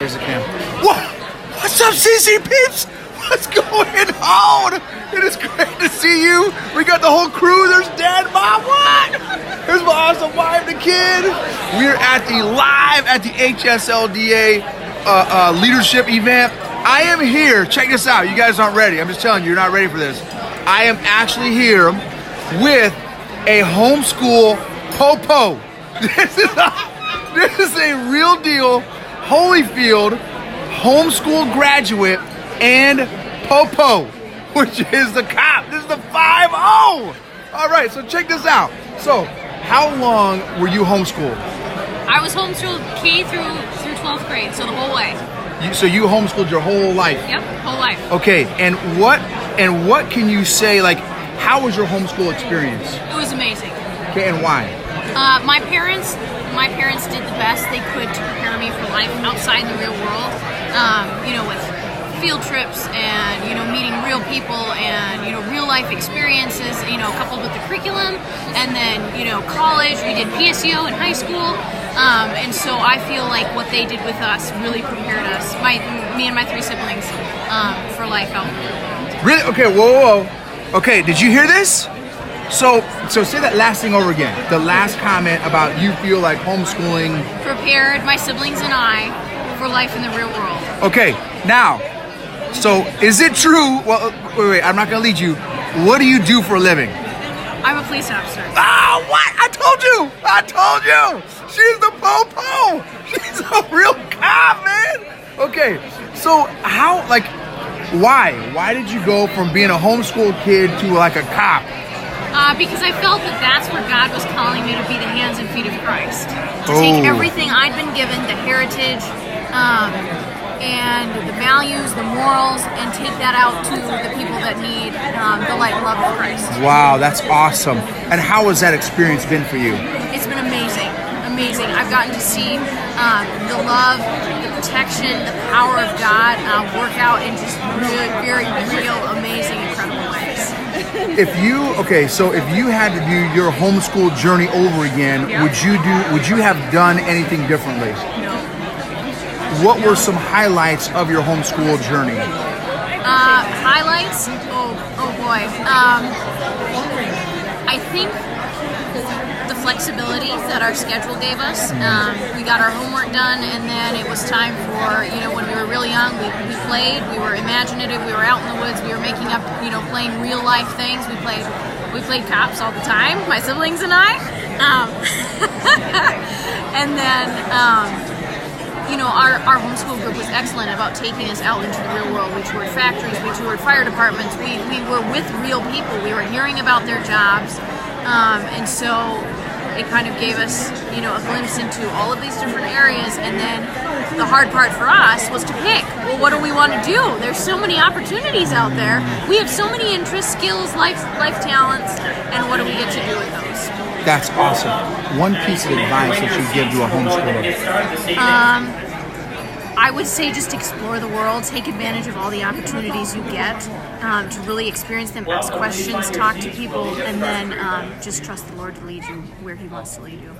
as I can. What? What's up, CC Peeps? What's going on? It is great to see you. We got the whole crew. There's Dad, Mom. What? Here's my awesome wife, the kid. We're live at the HSLDA leadership event. I am here. Check this out. You guys aren't ready. I'm just telling you, you're not ready for this. I am actually here with a homeschool popo. This is a real deal Holyfield homeschool graduate and popo, which is the cop. This is the 5-0. All right, so check this out. So, how long were you homeschooled? I was homeschooled K through 12th grade, so the whole way. So you homeschooled your whole life? Yep, whole life. Okay, and what can you say, like, how was your homeschool experience? It was amazing. Okay, and why? My parents did the best they could to prepare me for life outside in the real world. With field trips and meeting real people and real life experiences. Coupled with the curriculum, and then college. We did PSEO in high school, and so I feel like what they did with us really prepared us, me and my 3 siblings, for life out in the real world. Really? Okay. Whoa. Okay. Did you hear this? So say that last thing over again. The last comment about you feel like homeschooling prepared my siblings and I for life in the real world. Okay, now, so is it true? Well, wait, I'm not gonna lead you. What do you do for a living? I'm a police officer. Ah, what? I told you! She's the po-po! She's a real cop, man! Okay, so how, why? Why did you go from being a homeschool kid to like a cop? Because I felt that that's where God was calling me to be the hands and feet of Christ. To take everything I'd been given, the heritage, and the values, the morals, and take that out to the people that need the light and love of Christ. Wow, that's awesome. And how has that experience been for you? It's been amazing. I've gotten to see the love, the protection, the power of God work out in just really, very real, amazing, incredible ways. If you had to do your homeschool journey over again, yeah. would you have done anything differently? No. What were some highlights of your homeschool journey? Highlights? Oh boy. I think the flexibility that our schedule gave us. We got our homework done, and then it was time for, when we were really young, we played, we were imaginative, we were out in the woods, we were making up, playing real life things. We played cops all the time, my siblings and I. And then, our homeschool group was excellent about taking us out into the real world. We toured factories, we toured fire departments, we were with real people, we were hearing about their jobs, and so it kind of gave us, a glimpse into all of these different areas. And then the hard part for us was to pick, well, what do we want to do? There's so many opportunities out there. We have so many interests, skills, life talents, and what do we get to do with those? That's awesome. One piece of advice that you give to a homeschooler? I would say just explore the world, take advantage of all the opportunities you get, to really experience them, ask questions, talk to people, and then just trust the Lord to lead you where He wants to lead you.